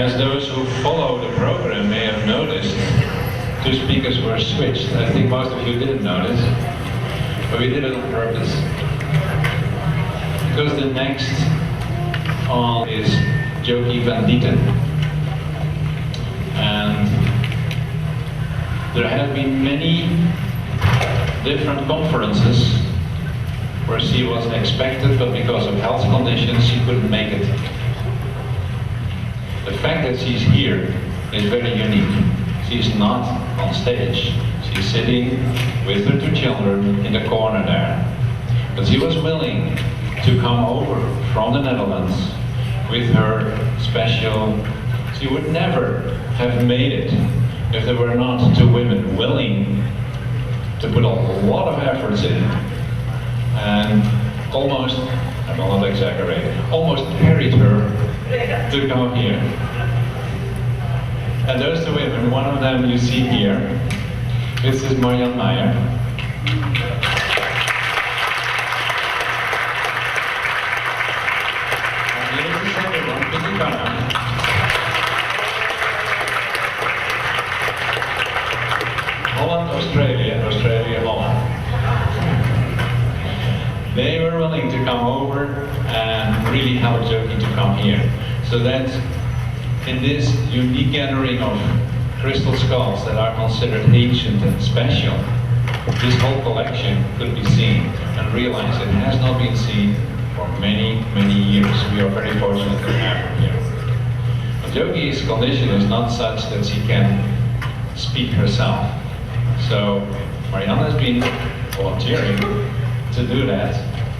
As those who follow the program may have noticed, two speakers were switched. I think most of you didn't notice, but we did it on purpose. Because the next on is Jokey van Deiten. And there have been many different conferences where she was expected, but because of health conditions she couldn't make it. The fact that she's here is very unique. She's not on stage. She's sitting with her two children in the corner there. But she was willing to come over from the Netherlands with her special. She would never have made it if there were not two women willing to put a lot of efforts in and almost, I will not exaggerate, almost carried her to come here. And those two women, one of them you see here, this is Marianne Meijer. And here's the second one, Vicky Cunningham. Holland, Australia, Holland. They were willing to come over and really help Jokey to come here. So that in this unique gathering of crystal skulls that are considered ancient and special, this whole collection could be seen and realized it has not been seen for many, many years. We are very fortunate to have her here. But Jokey's condition is not such that she can speak herself. So Marianne has been volunteering to do that,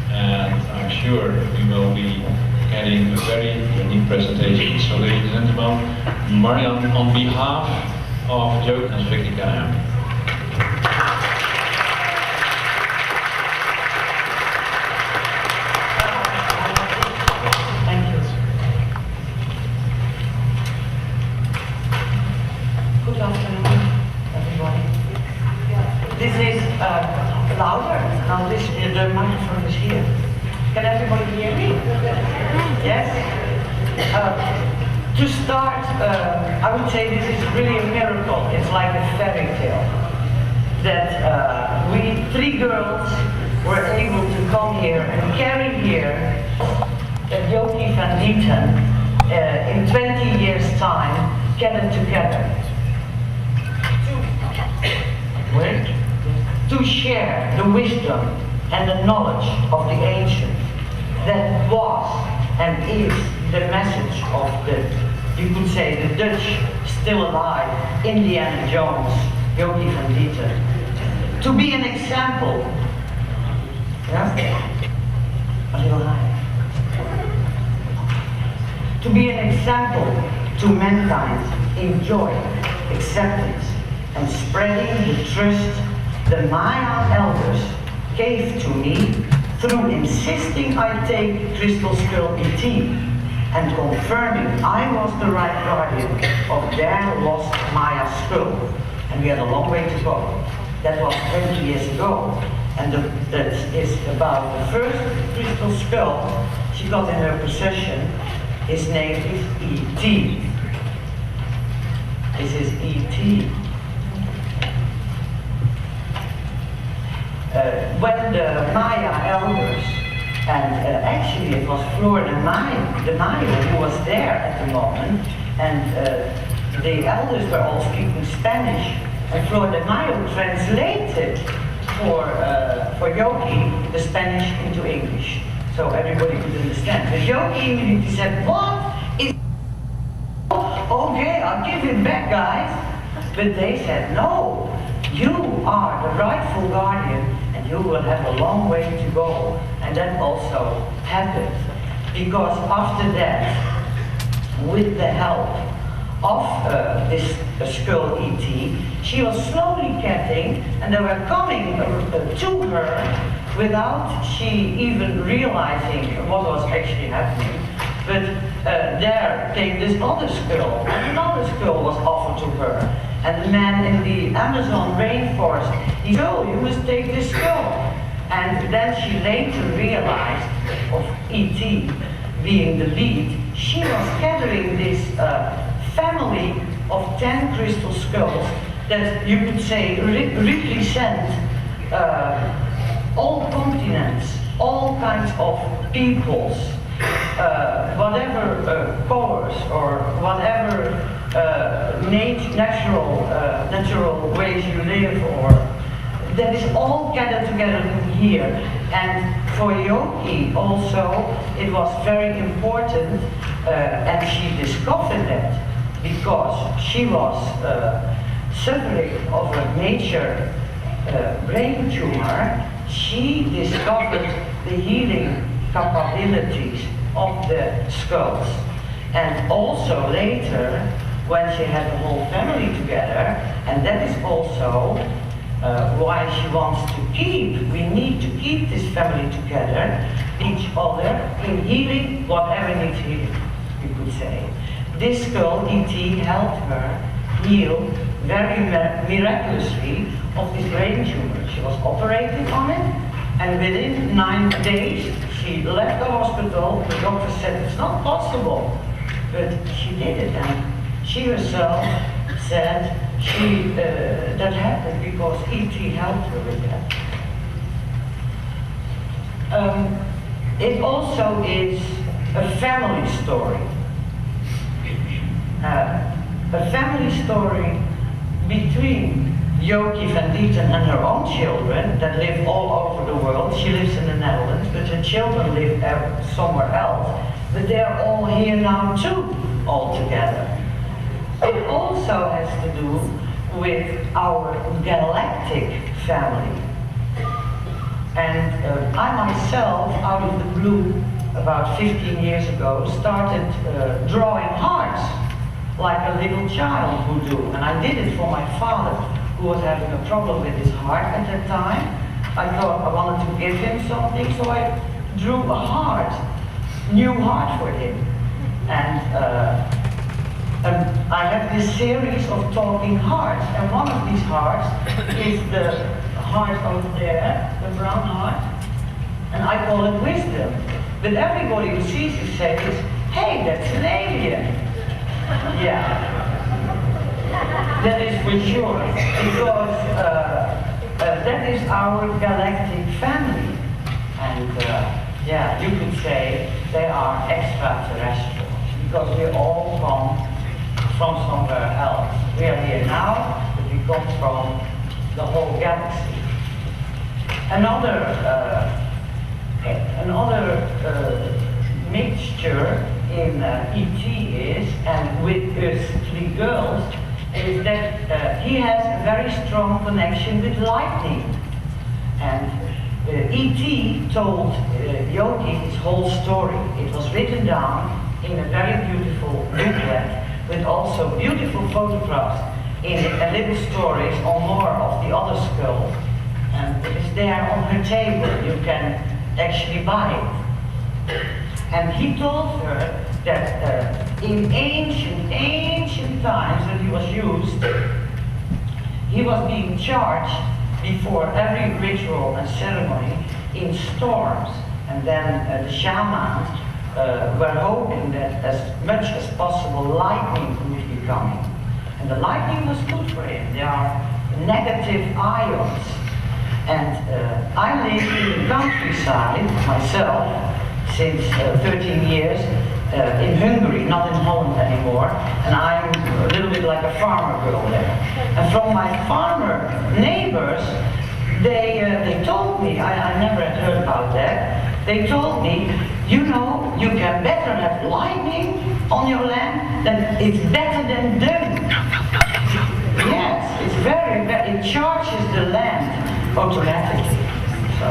and I'm sure we will be getting a very unique presentation. So ladies and gentlemen, Marianne on behalf of Jokey and Vicky Cunningham. Thank you. Good afternoon, everybody. This is louder. Now the microphone is here. Can everybody hear me? Yes? To start, I would say this is really a miracle. It's like a fairy tale. That we three girls were able to come here and carry here that Jokey van Deiten in 20 years' time gathered together to share the wisdom and the knowledge of the ancients that was and is the message of the, you could say, the Dutch still alive, Indiana Jones, Jokey van Deiten. To be an example, yeah? A little higher. To be an example to mankind in joy, acceptance, and spreading the trust the Maya elders gave to me through insisting I take Crystal Skull ET and confirming I was the right guardian of their lost Maya skull. And we had a long way to go. That was 20 years ago. And that is about the first crystal skull she got in her possession. His name is E.T. This is E.T. When the Maya elders, and actually it was Flor de Mayo who was there at the moment, and the elders were all speaking Spanish, and Flor de Mayo translated for Jokey the Spanish into English, so everybody could understand. But Jokey immediately said, "What is? Okay, I'll give it back, guys." But they said, "No, you are the rightful guardian, and you will have a long way to go." And that also happened, because after that, with the help of this skull ET, she was slowly getting, and they were coming to her without she even realizing what was actually happening. But there came this other skull, and another skull was offered to her. And the man in the Amazon rainforest, he said, "Oh, you must take this skull." And then she later realized, of E.T. being the lead, she was gathering this family of 10 crystal skulls that you could say represent all continents, all kinds of peoples, whatever colors or whatever natural ways you live, or that is all gathered together in here. And for Yoki also, it was very important, and she discovered that because she was suffering of a major brain tumor. She discovered the healing capabilities of the skulls. And also later, when she had the whole family together, and that is also why she wants to we need to keep this family together, each other, in healing whatever needs healing, you could say. This skull, E.T., helped her heal very miraculously of this brain tumor. She was operated on it, and within 9 days, she left the hospital. The doctor said it's not possible, but she did it, and she herself said that happened because E.T. helped her with that. It also is a family story. A family story between Jokey van Deiten and her own children that live all over the world. She lives in the Netherlands, but her children live somewhere else. But they're all here now too, all together. It also has to do with our galactic family. And I myself, out of the blue, about 15 years ago, started drawing hearts like a little child would do. And I did it for my father, who was having a problem with his heart at that time. I thought I wanted to give him something, so I drew a heart, new heart for him. And I have this series of talking hearts, and one of these hearts is the heart over there, the brown heart, and I call it wisdom. But everybody who sees it says, hey, that's an alien. Yeah, that is for sure, because that is our galactic family. And yeah, you could say they are extraterrestrial, because we all come from somewhere else. We are here now, but we come from the whole galaxy. Another mixture in E.T. is, and with his 3 girls, is that he has a very strong connection with lightning. And E.T. told Yoki his whole story. It was written down in a very beautiful booklet, with also beautiful photographs in little stories on more of the other skulls. And it is there on her table. You can actually buy it. And he told her that in ancient times when he was used, he was being charged before every ritual and ceremony in storms. And then the shamans were hoping that as much as possible lightning would be coming. And the lightning was good for him. There are negative ions. And I live in the countryside myself since 13 years in Hungary, not in Holland anymore. And I'm a little bit like a farmer girl there. And from my farmer neighbors, they told me, I never had heard about that, they told me, you know, you can better have lightning on your land than it's better than them. Yes, it's very, it charges the land automatically. So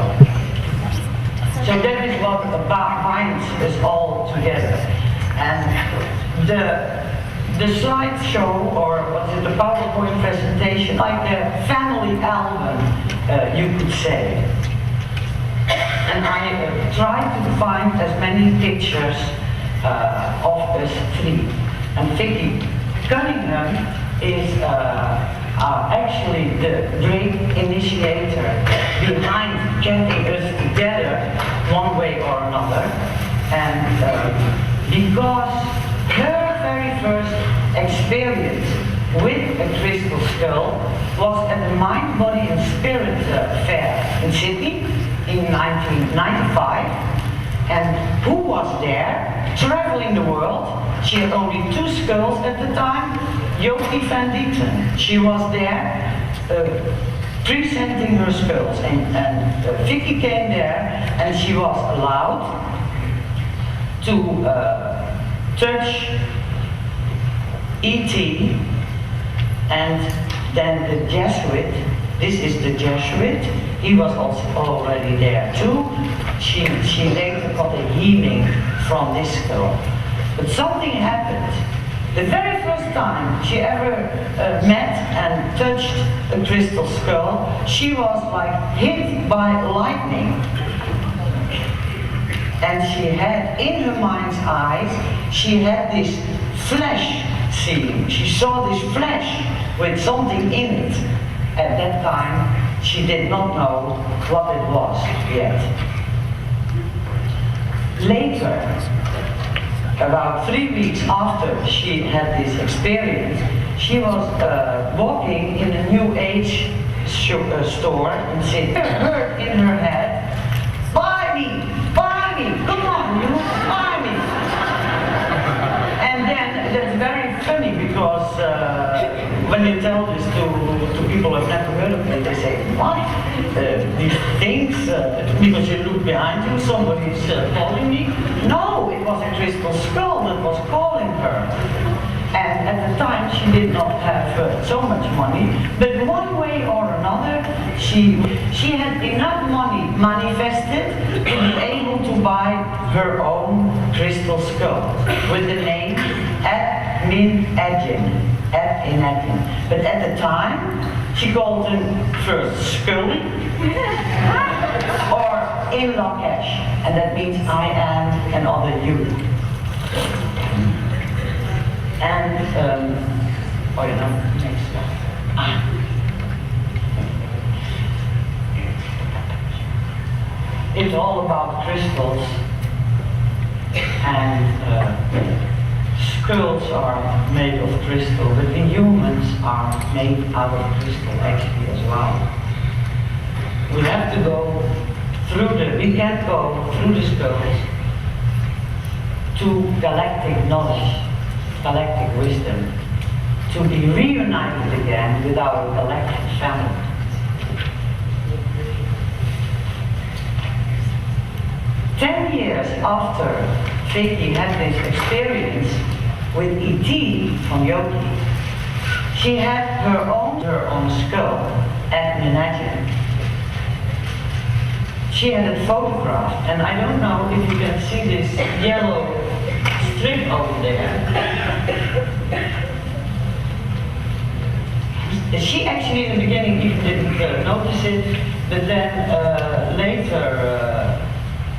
that is what binds us all together. And the slideshow, or what is it, the PowerPoint presentation, like a family album, you could say. And I tried to find as many pictures of us 3. And Vicky Cunningham is actually the great initiator behind getting us together one way or another. And because her very first experience with a crystal skull was at the Mind, Body and Spirit Fair in Sydney in 1995. And who was there? Traveling the world. She had only 2 skulls at the time. Jokey van Deiten. She was there presenting her skulls. And Vicky came there and she was allowed to touch E.T. and then the Jesuit. This is the Jesuit. He was also already there too. She later got a healing from this skull. But something happened. The very first time she ever met and touched a crystal skull, she was like hit by lightning. And she had, in her mind's eyes, she had this flash scene. She saw this flash with something in it. At that time, she did not know what it was yet. Later, about 3 weeks after she had this experience, she was walking in a New Age store in Sydney. Heard in her head, buy me, come on, you buy me. And then that's very funny because when you tell this to people who have never heard of it, they say, what? These things, because you look behind you, somebody's calling me. No, it was a crystal skull that was calling her. And at the time she did not have so much money, but one way or another she had enough money manifested to be able to buy her own crystal skull with the name Edin. But at the time she called them first Scully or in Lakesh, and that means I am another you. And, next slide. It's all about crystals, and skulls are made of crystal, but the humans are made out of crystal actually as well. We have to go we can't go through the skulls to galactic knowledge, galactic wisdom, to be reunited again with our galactic family. Ten years after Vicky had this experience with E.T. from Jokey, she had her own skull at Menachem. She had it photographed, and I don't know if you can see this yellow strip over there. She actually in the beginning even didn't notice it, but then later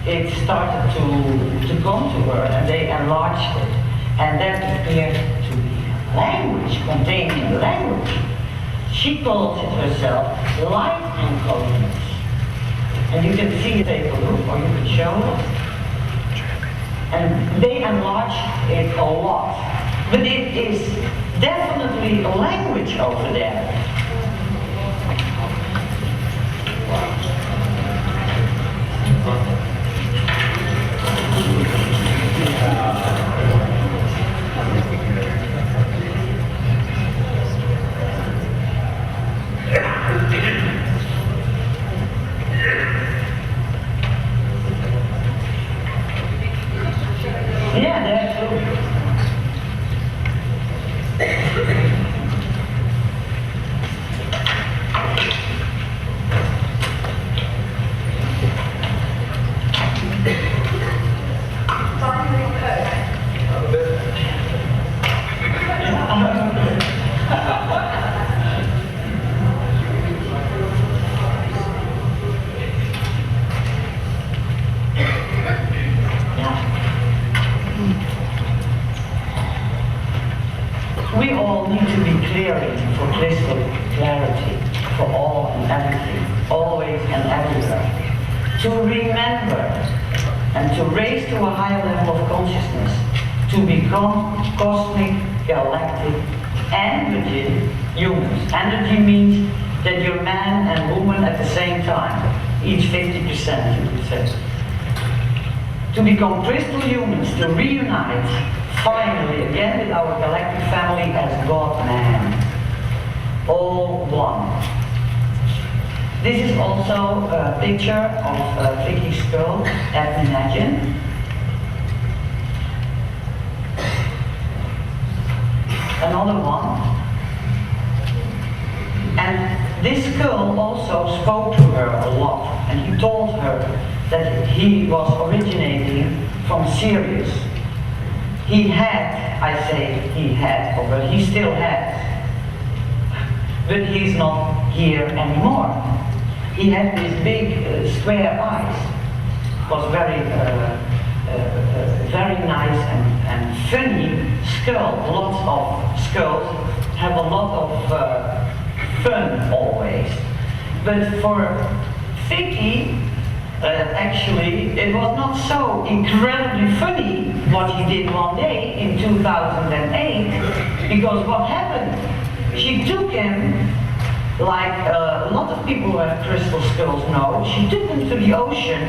it started to come to her, and they enlarged it, and that appeared to be language, containing language. She calls it herself light encodings. And you can see it, take a look, or you can show it. And they enlarge it a lot. But it is definitely a language over there. Yeah, that's true. We all need to be clearing for crystal clarity, for all and everything, always and everywhere. To remember and to raise to a higher level of consciousness, to become cosmic, galactic Androgen humans. Androgen means that you're man and woman at the same time, each 50%, you could say. To become crystal humans, to reunite finally again with our galactic family as God-man, all one. This is also a picture of Vicky's skull at Imagine. Another one. And this skull also spoke to her a lot, and he told her that he was originating from Sirius. He had, I say he had, but he still has, but he's not here anymore. He had these big square eyes. It was very nice and funny skull. Lots of skulls have a lot of fun always. But for Vicky, actually, it was not so incredibly funny what he did one day in 2008, because what happened? She took him, like a lot of people who have crystal skulls know, she took him to the ocean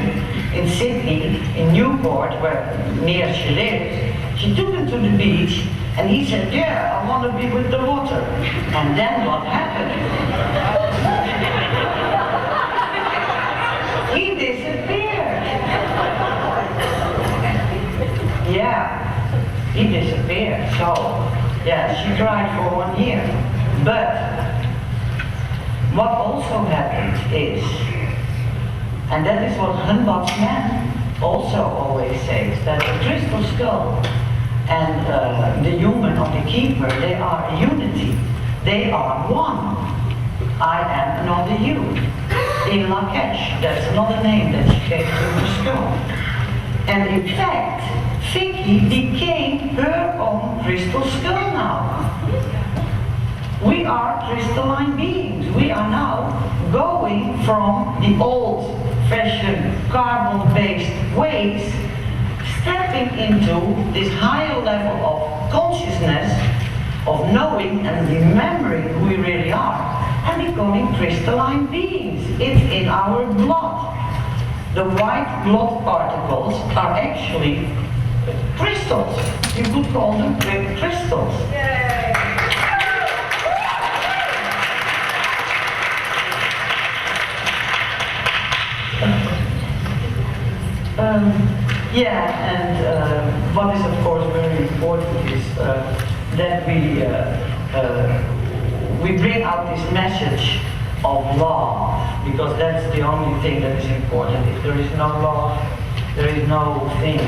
in Sydney, in Newport, where near she lives. She took him to the beach, and he said, "Yeah, I want to be with the water." And then what happened? He disappeared. Yeah, he disappeared. So, yeah, she cried for 1 year. But what also happened is, and that is what Hunbot's man also always says, that the crystal skull and the human or the keeper, they are a unity. They are one. I am another you. In Lakesh, that's another name that she gave to her skull. And in fact, Vicky became her own crystal skull now. We are crystalline beings. We are now going from the old-fashioned carbon-based ways, stepping into this higher level of consciousness, of knowing and remembering who we really are, and becoming crystalline beings. It's in our blood. The white blood particles are actually crystals. You could call them crystals. Yay. What is of course very important is that we bring out this message of love, because that's the only thing that is important. If there is no love, there is no thing.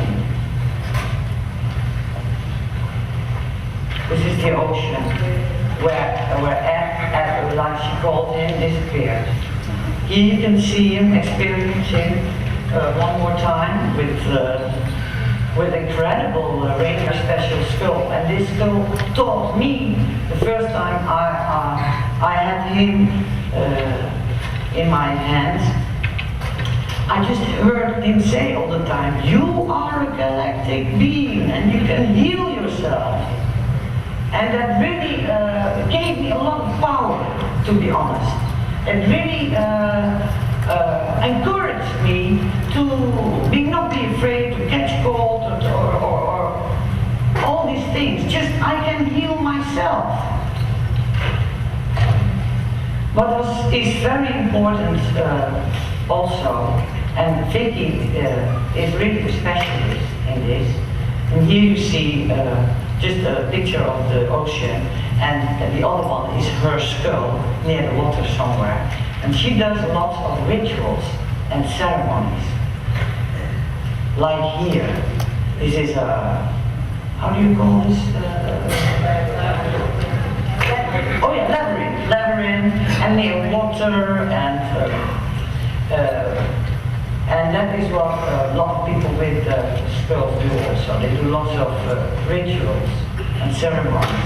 This is the ocean where F, like she called him, disappeared. Here you can see him experiencing one more time with incredible Rainier special skull. And this skull taught me the first time I had him in my hands. I just heard him say all the time, "You are a galactic being and you can heal yourself." And that really gave me a lot of power, to be honest. It really encouraged me to not be afraid to catch cold or all these things. Just I can heal myself. What is very important also, and Vicky is really a specialist in this. And here you see just a picture of the ocean, and the other one is her skull near the water somewhere. And she does lots of rituals and ceremonies. Like here, this is a, how do you call this? Oh yeah, labyrinth, and near water, and that is what a lot of people with skulls do also. They do lots of rituals and ceremonies.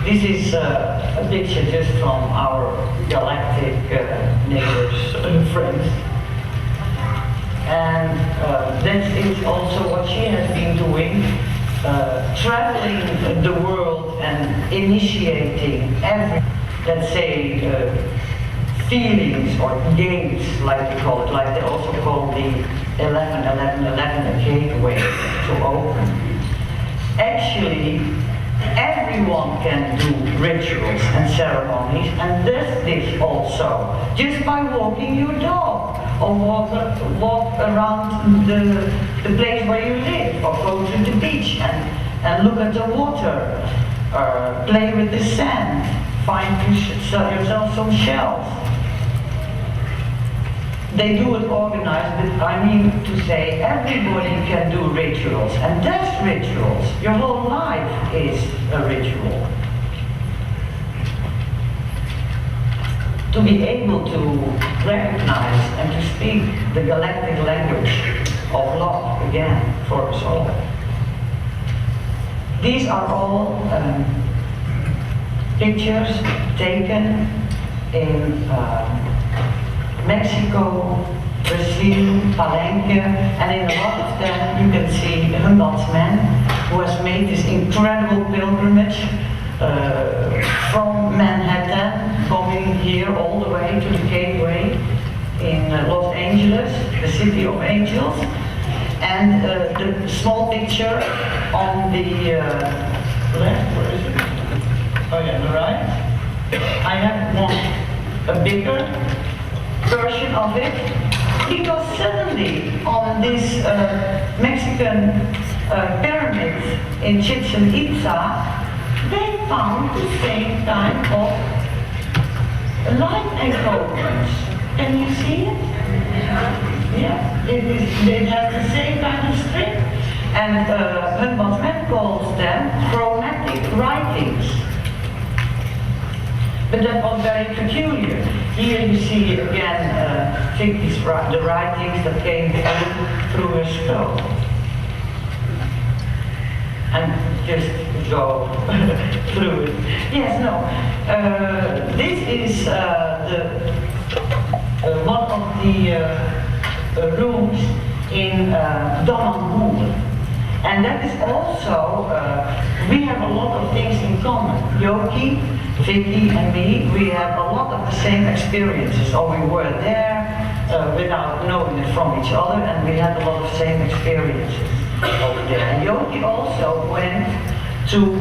This is a picture just from our galactic neighbors and friends. And that is also what she has been doing traveling the world and initiating every, let's say, feelings or gates, like they call it, like they also call the 11-11-11 a gateway to open. Actually, everyone can do rituals and ceremonies, and does this also, just by walking your dog, or walk around the place where you live, or go to the beach and look at the water, or play with the sand, find yourself some shells. They do it organized, but I mean to say everybody can do rituals, and that's rituals. Your whole life is a ritual. To be able to recognize and to speak the galactic language of love again for us all. These are all pictures taken in Mexico, Brazil, Palenque, and in a lot of them you can see Humboldt's man who has made this incredible pilgrimage from Manhattan, coming here all the way to the gateway in Los Angeles, the city of angels. And the small picture on the left, where is it? Oh yeah, the right. I have one, a bigger version of it, because suddenly on this Mexican pyramid in Chichen Itza, they found the same kind of light encodings. Can you see it? Yeah, it has the same kind of strip, and Humboldt's man calls them chromatic writings. But that was very peculiar. Here you see again the writings that came through her skull. And just go through it. Yes, no. This is one of the rooms in Damanhur. And that is also, we have a lot of things in common. Jokey, Vicky and me, we have a lot of the same experiences, or we were there without knowing it from each other, and we had a lot of same experiences over there. And Jokey also went to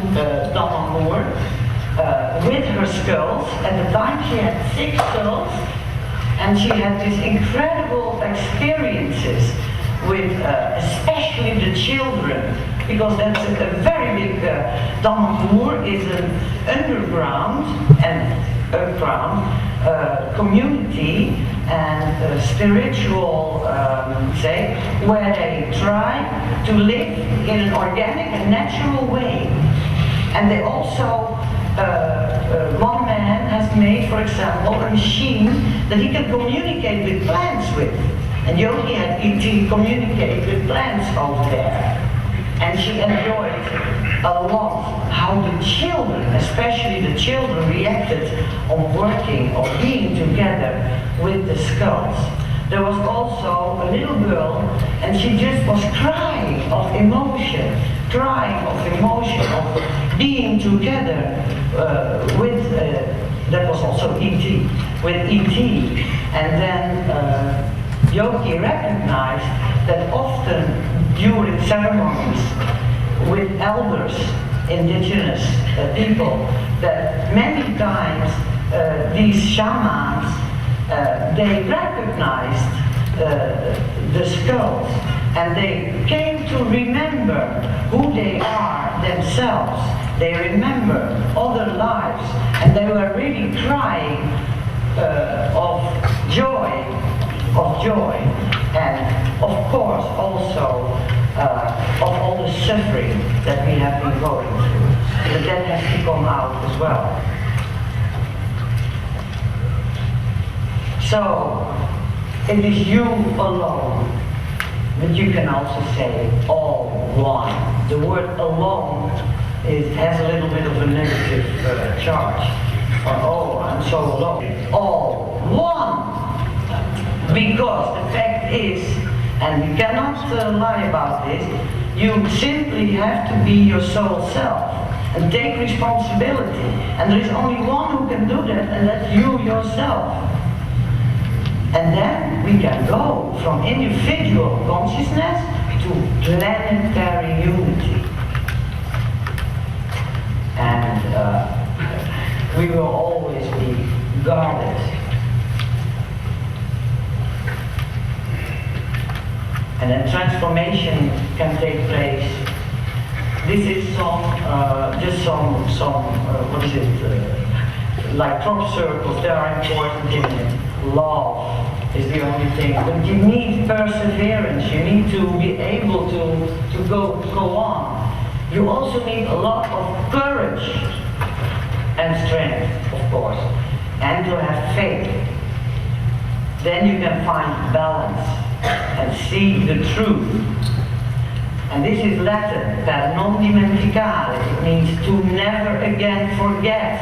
Damanhur with her skulls. At the time she had 6 skulls, and she had these incredible experiences with especially the children, because that's a very big, Damanhur is an underground and community and spiritual, say, where they try to live in an organic and natural way. And they also, one man has made, for example, a machine that he can communicate with plants with. And Jokey had to communicate with plants over there. And she enjoyed a lot how the children, especially the children, reacted on working or being together with the skulls. There was also a little girl, and she just was crying of emotion, of being together with, that was also E.T., with E.T. And then Jokey recognized that often during ceremonies with elders, indigenous people, that many times these shamans, they recognized the skulls, and they came to remember who they are themselves. They remember other lives, and they were really crying of joy, and of course also of all the suffering that we have been going through. But that has to come out as well. So, it is you alone, but you can also say all one. The word alone has a little bit of a negative charge. Or, oh, I'm so alone. All one. Because the fact is, and we cannot lie about this, You simply have to be your soul self and take responsibility. And there is only one who can do that, and that's you yourself. And then we can go from individual consciousness to planetary unity. And we will always be guarded. And then transformation can take place. This is just some what is it, like crop circles, they are important in it. Love is the only thing. But you need perseverance, you need to be able to go on. You also need a lot of courage and strength, of course, and to have faith. Then you can find balance and see the truth. And this is Latin, per non dimenticare. It means to never again forget.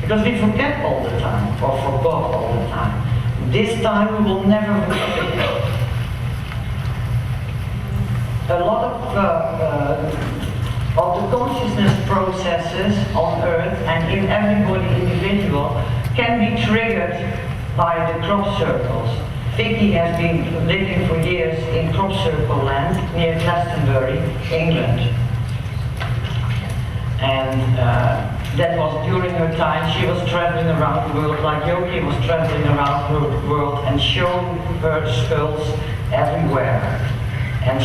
Because we forget all the time, or forgot all the time. This time we will never forget it. A lot of the consciousness processes on Earth and in everybody individual can be triggered by the crop circles. Vicky has been living for years in crop circle land near Glastonbury, England. And that was during her time. She was traveling around the world, like Jokey was traveling around the world and showing her skulls everywhere. And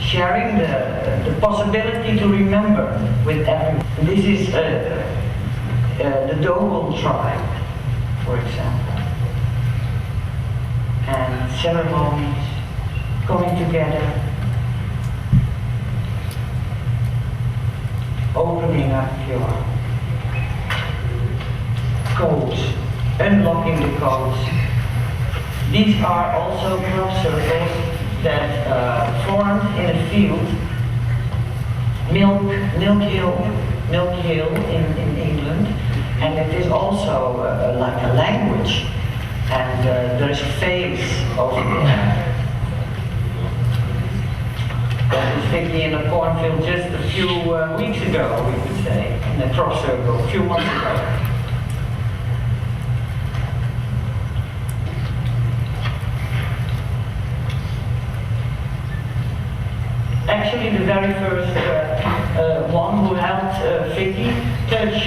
sharing the possibility to remember with everyone. This is the Dogon tribe, for example. And ceremonies, coming together, opening up your codes, unlocking the codes. These are also crop circles that formed in a field, Milk Hill in England, and it is also like a language. And there's a phase over there. That is Vicky in a cornfield just a few weeks ago, we could say, in a crop circle, a few months ago. Actually, the very first one who helped Vicky touch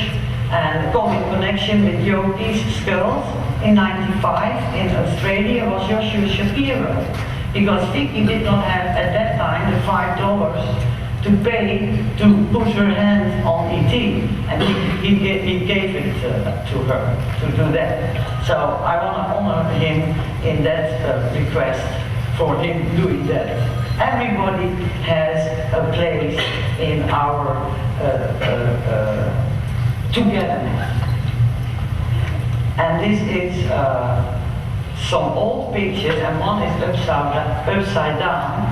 and come in connection with Jokey's skulls in '95 in Australia was Joshua Shapiro, because Vicky did not have at that time the $5 to pay to put her hand on ET, and he gave it to her to do that. So I want to honor him in that request for him doing that. Everybody has a place in our togetherness. And this is some old pictures, and one is upside down,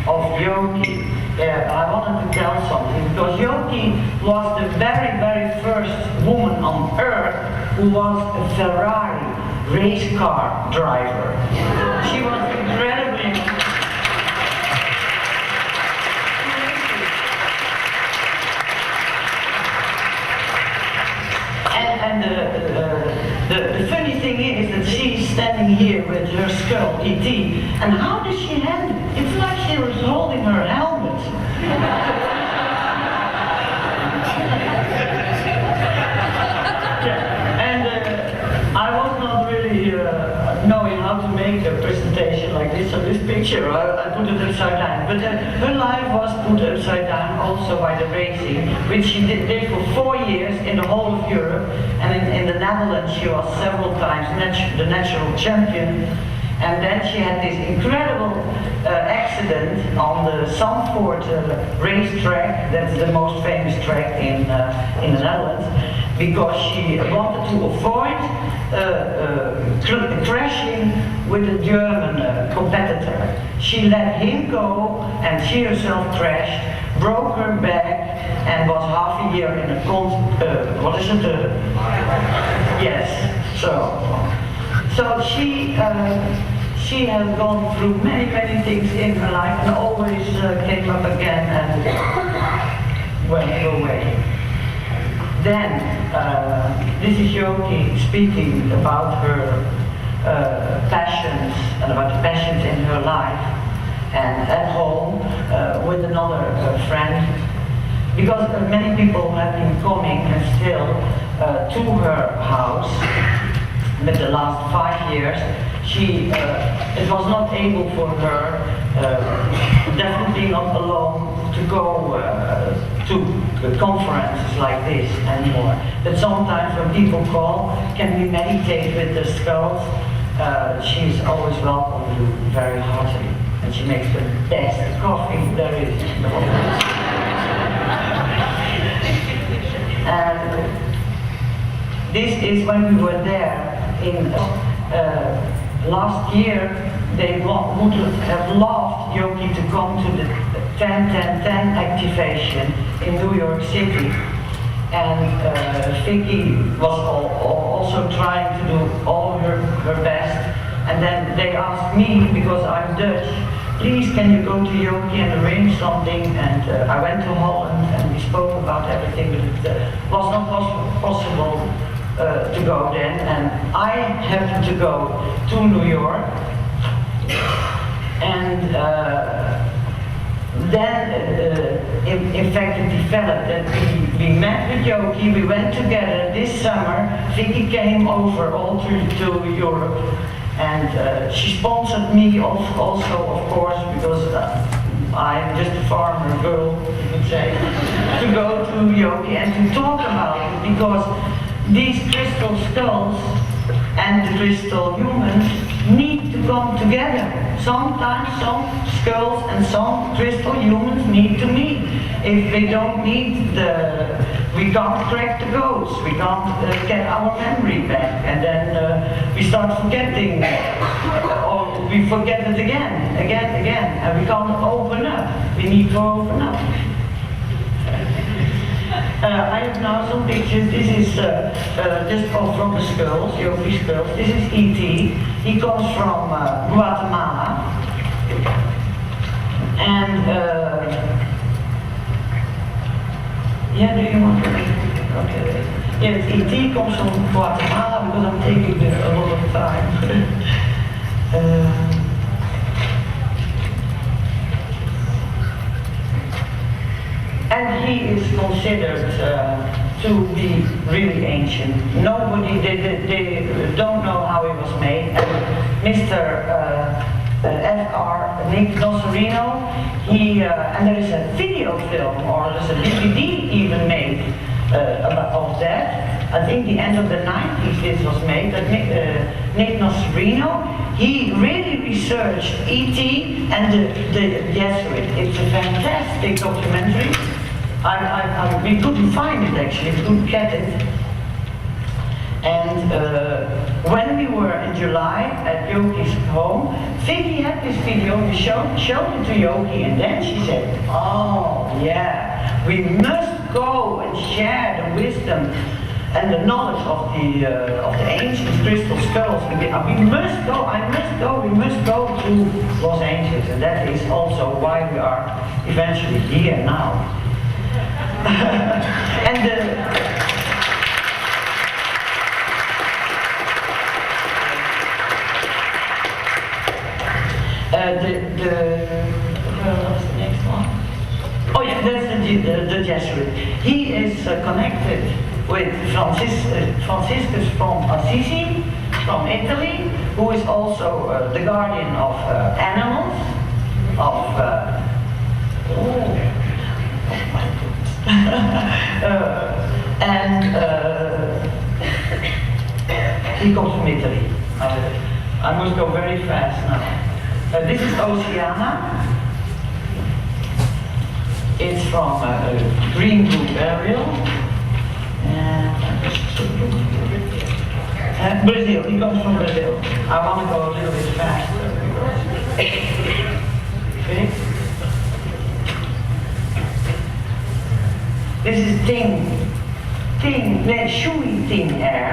of Jokey. I wanted to tell something, because Jokey was the very, very first woman on Earth who was a Ferrari race car driver. She was incredibly... The funny thing is that she's standing here with her skull, ET, and how does she handle it? It's like she was holding her helmet. And I was not really knowing how to make a presentation like this on this picture. I put it upside down. But her life was put upside down also by the racing, which she did for 4 years in the whole of Europe. And in the Netherlands she was several times the national champion. And then she had this incredible accident on the Zandvoort racetrack. That's the most famous track in the Netherlands, because she wanted to avoid crashing with a German competitor. She let him go, and she herself crashed, broke her back, and was half a year in a what is it? Yes. So she she has gone through many, many things in her life and always came up again and went away. Then, this is Jokey speaking about her passions and about the passions in her life, and at home with another friend, because many people have been coming and still to her house. But the last 5 years, it was not able for her, definitely not alone, to go to conferences like this anymore. But sometimes when people call, can we meditate with the skulls? She's always welcome to very heartily, and she makes the best coffee there is in the whole house. And this is when we were there in last year. They would have loved Jokey to come to the 10-10-10 activation in New York City. And Vicky was also trying to do all her best. And then they asked me, because I'm Dutch, please can you go to Jokey and arrange something? And I went to Holland and we spoke about everything, but it was not possible to go then. And I happened to go to New York. And then, in fact, it developed that we met with Jokey, we went together this summer. Vicky came over all to Europe, and she sponsored me also, of course, because I'm just a farmer girl, you could say, to go to Jokey and to talk about it, because these crystal skulls and the crystal humans need to come together. Sometimes some skulls and some crystal humans need to meet. If they don't meet, we can't crack the codes, we can't get our memory back, and then we start forgetting, or we forget it again, and we can't open up. We need to open up. I have now some pictures. This is just from the skulls, Jokey skulls. This is E.T. He comes from Guatemala. And, yeah, do you want to? Okay. Yes, E.T. comes from Guatemala, because I'm taking a lot of time. And he is considered to be really ancient. Nobody, they don't know how he was made. And Mr. F.R. Nick Nocerino, and there is a video film, or there's a DVD even made of that. I think the end of the 90s this was made, but Nick Nocerino, he really researched E.T. and the Jesuit. It's a fantastic documentary. We couldn't find it actually, we couldn't get it. And when we were in July at Jokey's home, Vicky had this video, we showed it to Jokey, and then she said, oh yeah, we must go and share the wisdom and the knowledge of the ancient crystal skulls. We must go, we must go to Los Angeles, and that is also why we are eventually here now. And what's the next one? Oh yeah, that's the Jesuit. He is connected with Franciscus from Assisi, from Italy, who is also the guardian of animals, of oh my goodness. And he comes from Italy. I must go very fast now. This is Oceana. It's from Green Group Burial. And Brazil, he comes from Brazil. I want to go a little bit faster. Okay. This is Shui Ting Air.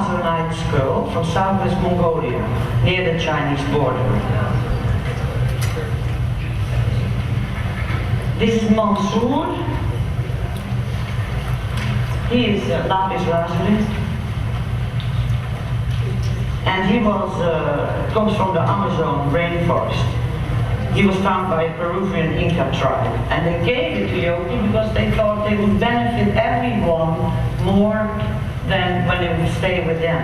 Amazonite skull from southwest Mongolia, near the Chinese border. This is Mansour. He is lapis lazuli, and he comes from the Amazon rainforest. He was found by a Peruvian Inca tribe, and they gave it to Jokey because they thought they would benefit everyone more than when they would stay with them.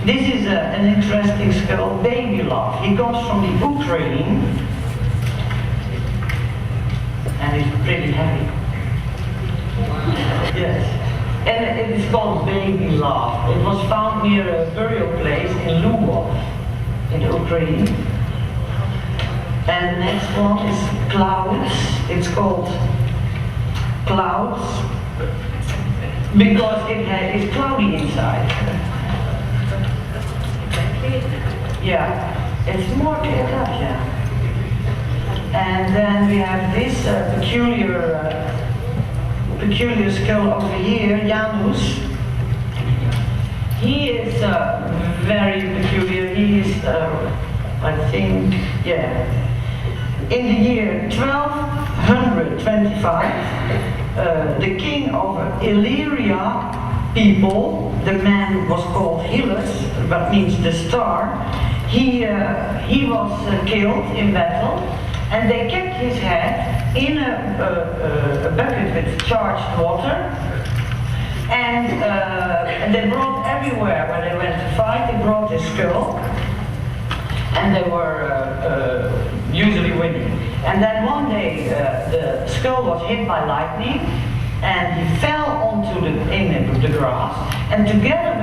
This is an interesting skull, Baby Love. He comes from the Ukraine, and it's pretty heavy. Yes. And it is called Baby Love. It was found near a burial place in Lubov, in Ukraine. And the next one is Clouds. It's called Clouds because it's cloudy inside. Yeah, it's more cleared up, yeah. And then we have this peculiar skull over here, Janus. He is very peculiar. He is, I think, yeah. In the year 1225, the king of Illyria people, the man was called Hylas, that means the star. He was killed in battle, and they kept his head in a bucket with charged water, and they brought everywhere where they went to fight, they brought his skull, and they were usually winning. And then one day the skull was hit by lightning, and he fell onto the grass, and together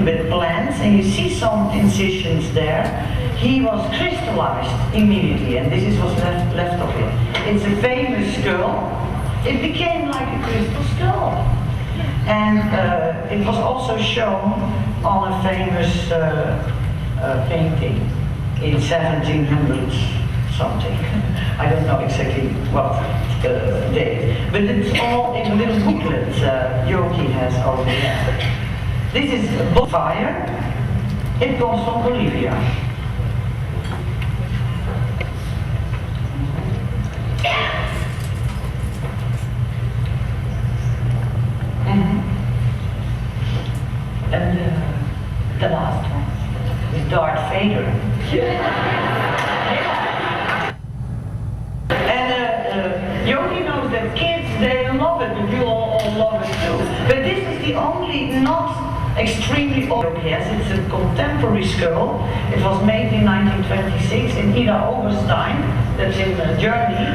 with plants, and you see some incisions there, he was crystallized immediately, and this is what's left of it. It's a famous skull. It became like a crystal skull. And it was also shown on a famous painting in 1700s something. I don't know exactly what date, but it's all in a little booklet Jokey has over there. This is a bonfire. It comes from Bolivia. And the last one is Darth Vader. And Jokey knows that kids, they love it, but you all love it too. But this is the only not extremely old Jokey has. It's a contemporary skull. It was made in 1926 in Ida Oberstein, that's in Germany.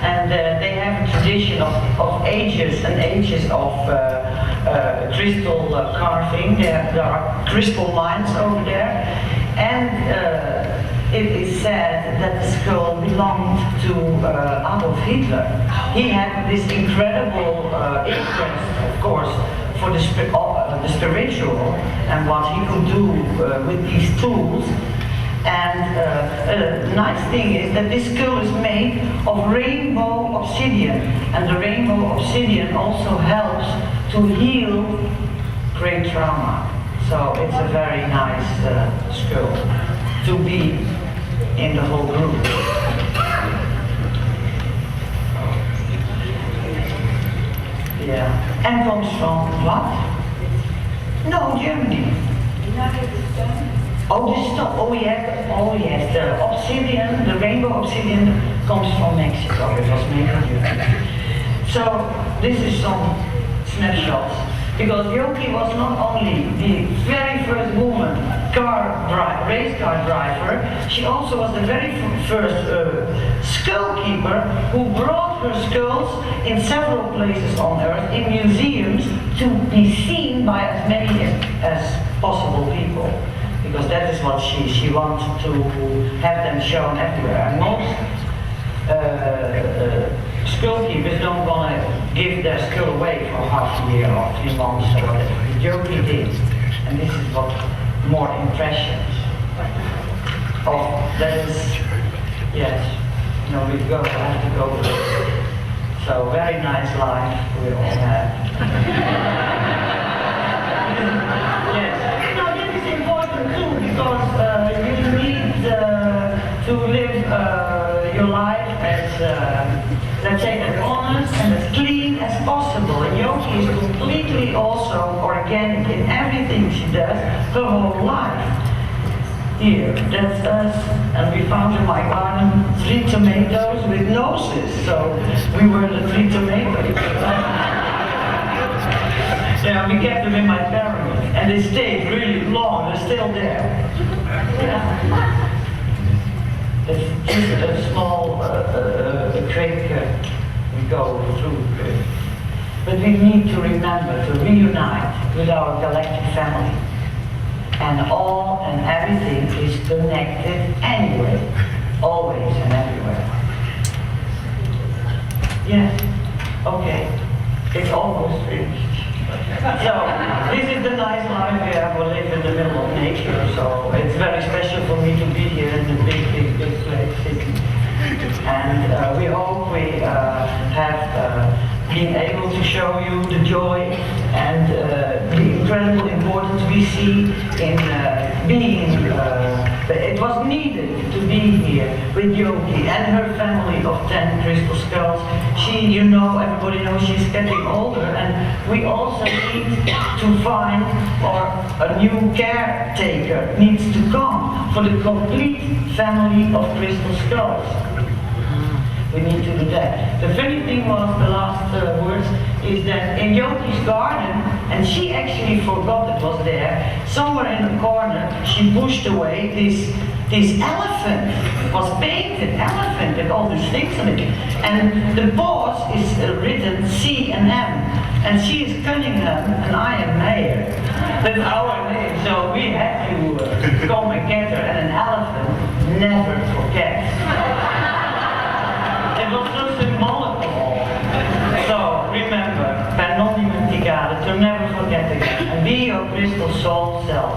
And they have a tradition of ages and ages of crystal carving. There are crystal mines over there, and it is said that the skull belonged to Adolf Hitler. He had this incredible interest, of course, for the spiritual and what he could do with these tools. And the nice thing is that this skull is made of rainbow obsidian, and the rainbow obsidian also helps to heal great trauma. So it's a very nice skull to be in the whole group. Yeah. And comes from what? No, Germany. Oh, the stone. Oh yes, the obsidian, the rainbow obsidian comes from Mexico. It was made in Germany. So this is some snapshots, because Jokey was not only the very first woman race car driver, she also was the very first skull keeper who brought her skulls in several places on Earth, in museums, to be seen by as many as possible people. Because that is what she wanted to have them shown everywhere. And most skull keepers don't want to give their skull away for half a year or 3 months or whatever. Jokey did. And this is what more impressions. Oh, that is, yes, no, we have to go with it. So, very nice life we all have. because you need to live your life as, let's say, as honest and as clean as possible. And Yoki is completely also organic in everything she does her whole life. Here, that's us, and we found in my garden 3 tomatoes with noses, so we were the 3 tomatoes. Yeah, we kept them in my pyramid, and they stayed really long, they're still there. Yeah. It's just a small creek we go through. But we need to remember to reunite with our collective family. And all and everything is connected anyway, always and everywhere. Yes, okay, it's almost finished. So, this is the nice life we have. We live in the middle of nature, so it's very special for me to be here in the big place city. And we hope we have been able to show you the joy and the incredible importance we see in being, it was needed to be here with Yoki and her family of 10 crystal skulls. She, you know, everybody knows she's getting older, and we also need to find, or a new caretaker needs to come for the complete family of crystal skulls. We need to do that. The funny thing was, the last words, is that in Yoki's garden, and she actually forgot it was there, somewhere in the corner, she pushed away this elephant. It was painted elephant with all these things on it. And the boss is written C and M. And she is Cunningham, and I am Mayer. That's our name, so we had to come and get her, and an elephant never forgets. It was so symbolic. So remember, per non dimenticare, to never forget again, and be your crystal soul self.